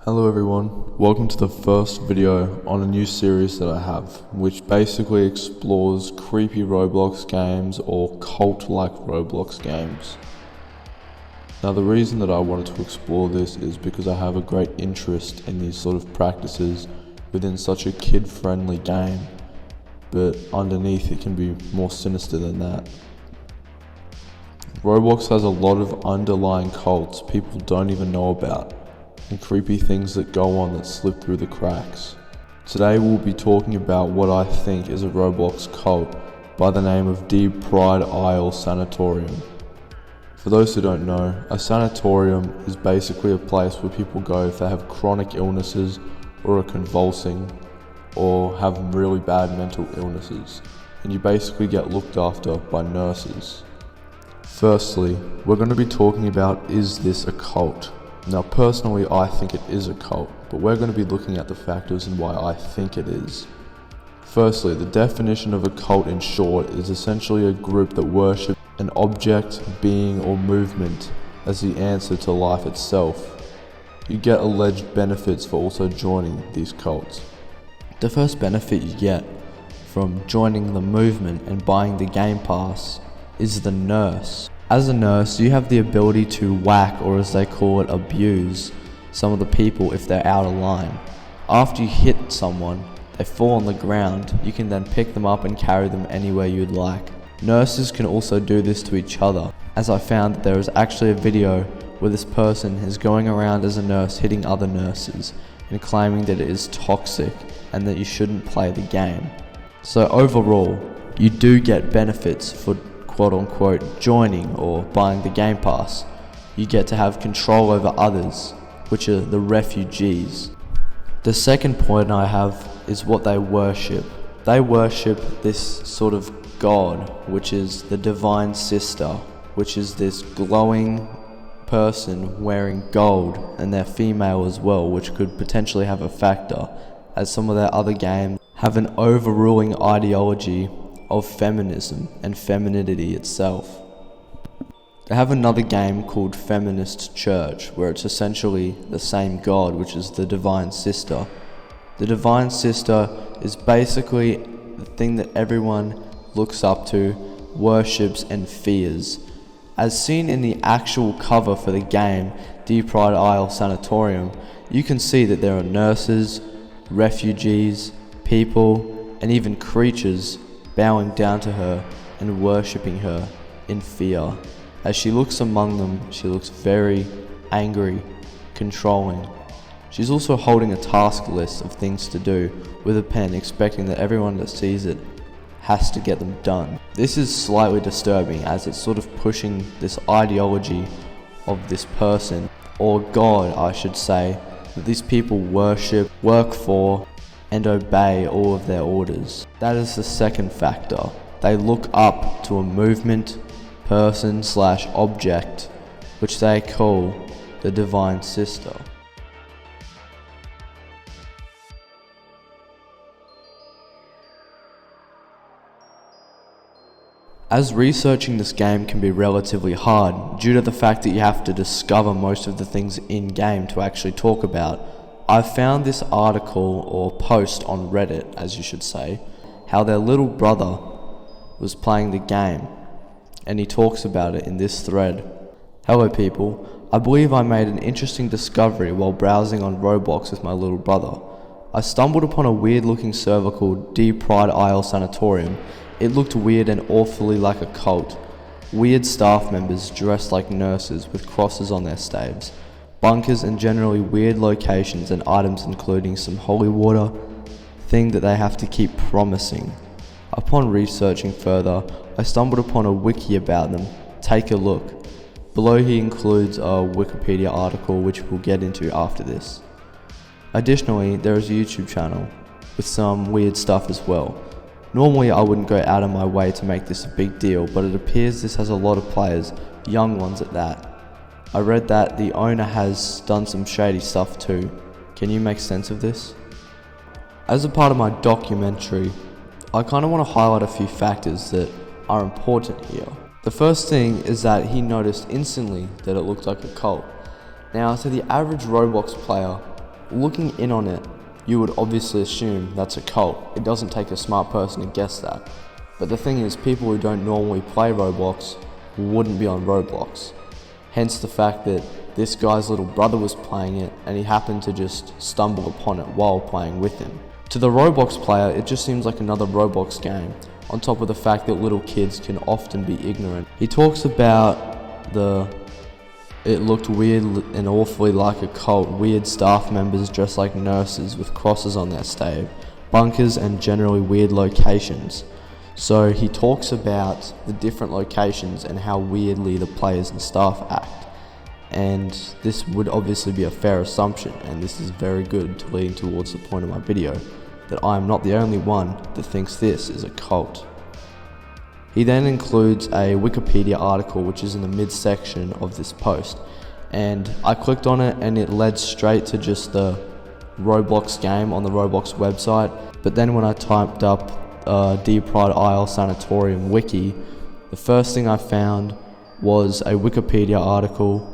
Hello everyone, welcome to the first video on a new series that I have, which basically explores creepy Roblox games or cult-like Roblox games. Now the reason that I wanted to explore this is because I have a great interest in these sort of practices within such a kid-friendly game, but underneath it can be more sinister than that. Roblox has a lot of underlying cults people don't even know about, and creepy things that go on that slip through the cracks. Today we'll be talking about what I think is a Roblox cult by the name of the Pride Isle Sanatorium. For those who don't know, a sanatorium is basically a place where people go if they have chronic illnesses or are convulsing or have really bad mental illnesses, and you basically get looked after by nurses. Firstly, we're going to be talking about, is this a cult? Now personally I think it is a cult, but we're going to be looking at the factors and why I think it is. Firstly, the definition of a cult in short is essentially a group that worships an object, being or movement as the answer to life itself. You get alleged benefits for also joining these cults. The first benefit you get from joining the movement and buying the game pass is the nurse. As a nurse, you have the ability to whack, or as they call it, abuse some of the people if they're out of line. After you hit someone, they fall on the ground, you can then pick them up and carry them anywhere you'd like. Nurses can also do this to each other, as I found that there is actually a video where this person is going around as a nurse hitting other nurses and claiming that it is toxic and that you shouldn't play the game. So overall, you do get benefits for quote-unquote joining or buying the game pass. You get to have control over others, which are the refugees. The second point I have is what they worship. They worship this sort of god, which is the divine sister, which is this glowing person wearing gold, and they're female as well, which could potentially have a factor, as some of their other games have an overruling ideology of feminism and femininity itself. They have another game called Feminist Church, where it's essentially the same god, which is the Divine Sister. The Divine Sister is basically the thing that everyone looks up to, worships and fears. As seen in the actual cover for the game, the Pride Isle Sanatorium, you can see that there are nurses, refugees, people, and even creatures bowing down to her and worshipping her in fear. As she looks among them, she looks very angry, controlling. She's also holding a task list of things to do with a pen, expecting that everyone that sees it has to get them done. This is slightly disturbing, as it's sort of pushing this ideology of this person, or God I should say, that these people worship, work for, and obey all of their orders. That is the second factor. They look up to a movement, person / object, which they call the Divine Sister. As researching this game can be relatively hard due to the fact that you have to discover most of the things in game to actually talk about, I found this article or post on Reddit, as you should say, how their little brother was playing the game, and he talks about it in this thread. Hello people, I believe I made an interesting discovery while browsing on Roblox with my little brother. I stumbled upon a weird looking server called the Pride Isle Sanatorium. It looked weird and awfully like a cult. Weird staff members dressed like nurses with crosses on their staves. Bunkers and generally weird locations and items including some holy water, thing that they have to keep promising. Upon researching further, I stumbled upon a wiki about them. Take a look. Below here includes a Wikipedia article which we'll get into after this. Additionally, there is a YouTube channel with some weird stuff as well. Normally I wouldn't go out of my way to make this a big deal, but it appears this has a lot of players, young ones at that. I read that the owner has done some shady stuff too. Can you make sense of this? As a part of my documentary, I kind of want to highlight a few factors that are important here. The first thing is that he noticed instantly that it looked like a cult. Now, to the average Roblox player, Looking in on it, you would obviously assume that's a cult. It doesn't take a smart person to guess that. But the thing is, people who don't normally play Roblox wouldn't be on Roblox. Hence the fact that this guy's little brother was playing it and he happened to just stumble upon it while playing with him. To the Roblox player, it just seems like another Roblox game, on top of the fact that little kids can often be ignorant. He talks about it looked weird and awfully like a cult, weird staff members dressed like nurses with crosses on their stave, bunkers and generally weird locations. So he talks about the different locations and how weirdly the players and staff act. And this would obviously be a fair assumption, and this is very good to leading towards the point of my video, that I am not the only one that thinks this is a cult. He then includes a Wikipedia article which is in the midsection of this post, and I clicked on it and it led straight to just the Roblox game on the Roblox website. But then when I typed up Pride Isle Sanatorium wiki, the first thing I found was a Wikipedia article,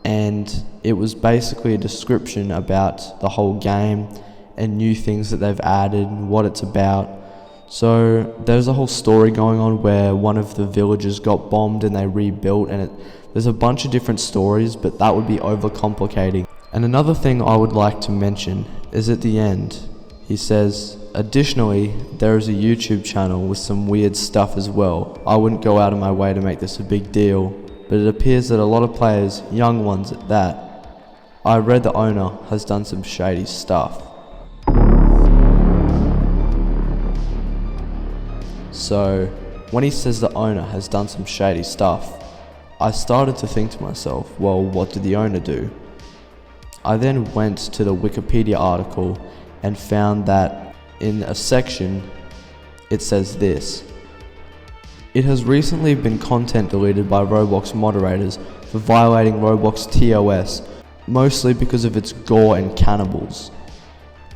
and it was basically a description about the whole game and new things that they've added and what it's about. So there's a whole story going on where one of the villages got bombed and they rebuilt, and there's a bunch of different stories, but that would be overcomplicating. And another thing I would like to mention is at the end, he says, additionally, there is a YouTube channel with some weird stuff as well. I wouldn't go out of my way to make this a big deal, but it appears that a lot of players, young ones at that, I read the owner has done some shady stuff. So, when he says the owner has done some shady stuff, I started to think to myself, well, what did the owner do? I then went to the Wikipedia article and found that in a section, it says this: it has recently been content deleted by Roblox moderators for violating Roblox TOS, mostly because of its gore and cannibals.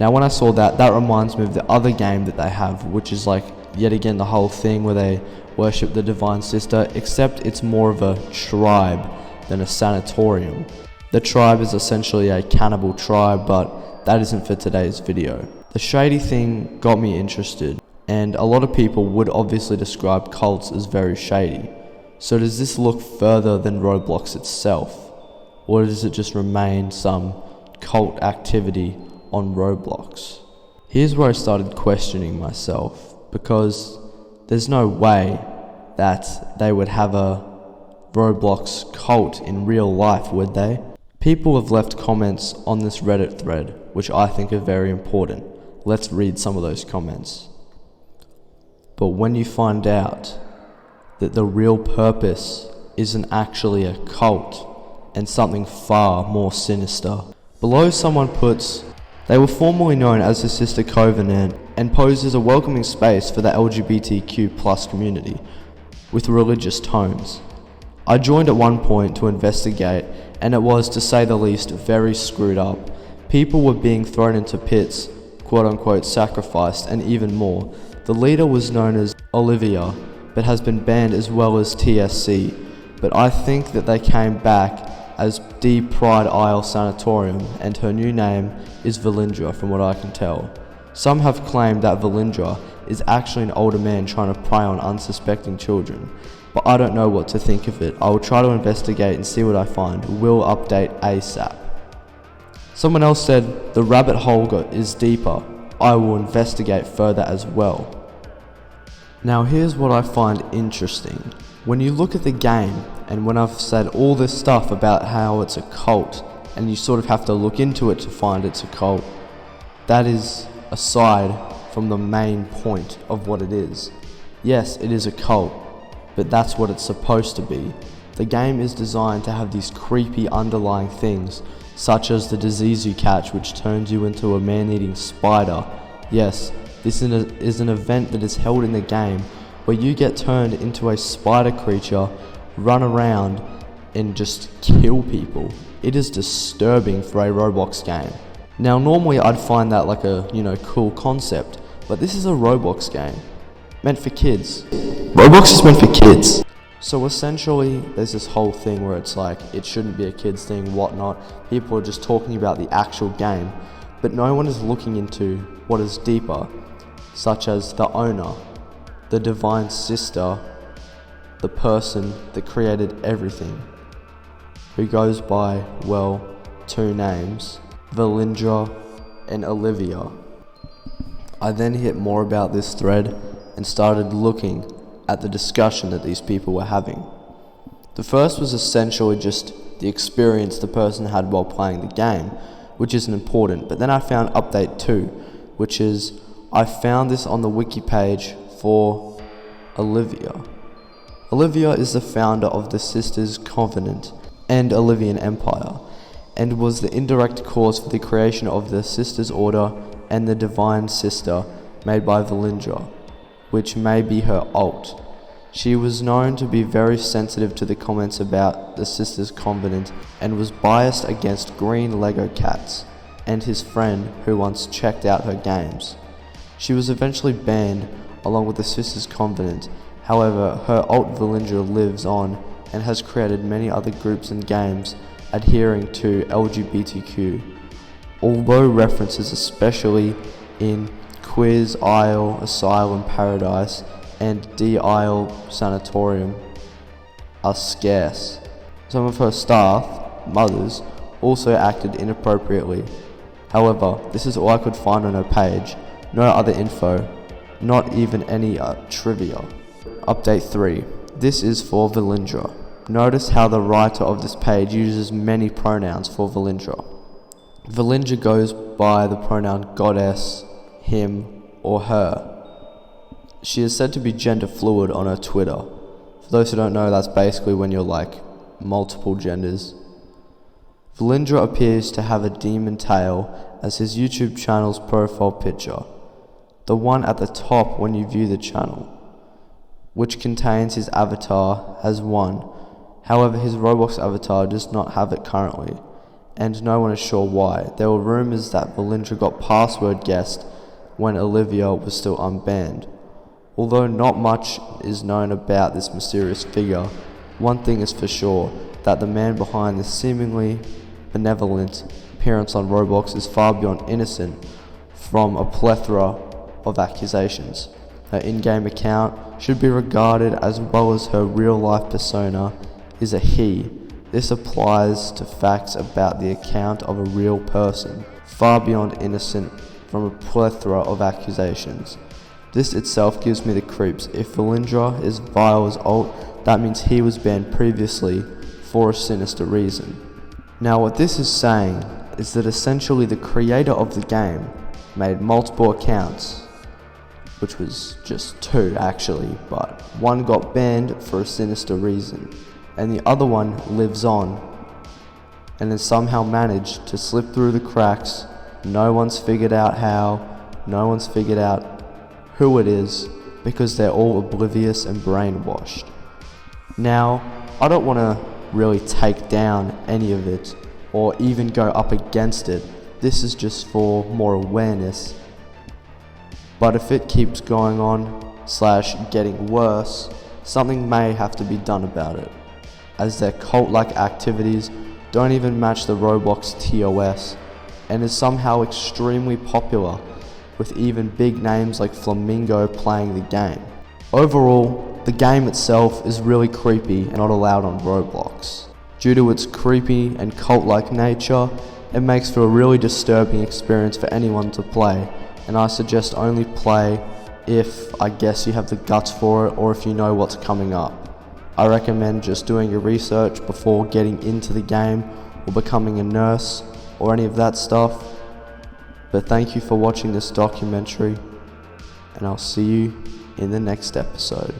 Now when I saw that, that reminds me of the other game that they have, which is like, yet again, the whole thing where they worship the Divine Sister, except it's more of a tribe than a sanatorium. The tribe is essentially a cannibal tribe, but that isn't for today's video. The shady thing got me interested, and a lot of people would obviously describe cults as very shady. So does this look further than Roblox itself? Or does it just remain some cult activity on Roblox? Here's where I started questioning myself, because there's no way that they would have a Roblox cult in real life, would they? People have left comments on this Reddit thread, which I think are very important. Let's read some of those comments. But when you find out that the real purpose isn't actually a cult and something far more sinister. Below someone puts, they were formerly known as the Sister Covenant and posed as a welcoming space for the LGBTQ+ community with religious tones. I joined at one point to investigate, and it was, to say the least, very screwed up. People were being thrown into pits, quote unquote sacrificed, and even more. The leader was known as Olivia, but has been banned, as well as TSC, but I think that they came back as Pride Isle Sanatorium, and her new name is Valindra from what I can tell. Some have claimed that Valindra is actually an older man trying to prey on unsuspecting children, but I don't know what to think of it. I will try to investigate and see what I find. Will update ASAP. Someone else said, the rabbit hole is deeper. I will investigate further as well. Now here's what I find interesting. When you look at the game, and when I've said all this stuff about how it's a cult, and you sort of have to look into it to find it's a cult, that is aside from the main point of what it is. Yes, it is a cult, but that's what it's supposed to be. The game is designed to have these creepy underlying things, such as the disease you catch which turns you into a man-eating spider. Yes, this is an event that is held in the game where you get turned into a spider creature, run around and just kill people. It is disturbing for a Roblox game. Now normally I'd find that like a, cool concept, but this is a Roblox game, meant for kids. Roblox is meant for kids. So essentially there's this whole thing where it's like, it shouldn't be a kids thing, whatnot. People are just talking about the actual game. but no one is looking into what is deeper, such as the owner, the divine sister, the person that created everything, who goes by, well, two names, Valindra and Olivia. I then hit more about this thread and started looking at the discussion that these people were having. The first was essentially just the experience the person had while playing the game, which isn't important, but then I found update 2, which is I found this on the wiki page for Olivia. Olivia is the founder of the Sisters Covenant and Olivian Empire, and was the indirect cause for the creation of the Sisters Order and the Divine Sister made by Valindra, which may be her alt. She was known to be very sensitive to the comments about the Sisters Covenant and was biased against green Lego cats and his friend who once checked out her games. She was eventually banned along with the Sisters Covenant. However, her alt Valindra lives on and has created many other groups and games adhering to LGBTQ. Although references especially in Pride Isle Asylum Paradise and Isle Sanatorium are scarce. Some of her staff, mothers, also acted inappropriately. However, this is all I could find on her page, no other info, not even any trivia. Update 3. This is for Valindra. Notice how the writer of this page uses many pronouns for Valindra. Valindra goes by the pronoun goddess, him, or her. She is said to be gender fluid on her Twitter. For those who don't know, that's basically when you're like multiple genders. Valindra appears to have a demon tail as his YouTube channel's profile picture, the one at the top when you view the channel, which contains his avatar as one. However, his Roblox avatar does not have it currently, and no one is sure why. There were rumors that Valindra got password guessed when Olivia was still unbanned. Although not much is known about this mysterious figure, one thing is for sure, that the man behind this seemingly benevolent appearance on Roblox is far beyond innocent from a plethora of accusations. Her in-game account should be regarded, as well as her real-life persona, is a he. This applies to facts about the account of a real person, far beyond innocent from a plethora of accusations. This itself gives me the creeps. If Valindra is vile as alt, that means he was banned previously for a sinister reason. Now what this is saying is that essentially the creator of the game made multiple accounts, which was just 2 actually, but one got banned for a sinister reason, and the other one lives on and has somehow managed to slip through the cracks. No one's figured out how, no one's figured out who it is, because they're all oblivious and brainwashed. Now, I don't want to really take down any of it or even go up against it. This is just for more awareness. But if it keeps going on / getting worse, something may have to be done about it, as their cult-like activities don't even match the Roblox TOS and is somehow extremely popular, with even big names like Flamingo playing the game. Overall, the game itself is really creepy and not allowed on Roblox. Due to its creepy and cult-like nature, it makes for a really disturbing experience for anyone to play, and I suggest only play if I guess you have the guts for it or if you know what's coming up. I recommend just doing your research before getting into the game or becoming a nurse or any of that stuff. But thank you for watching this documentary, and I'll see you in the next episode.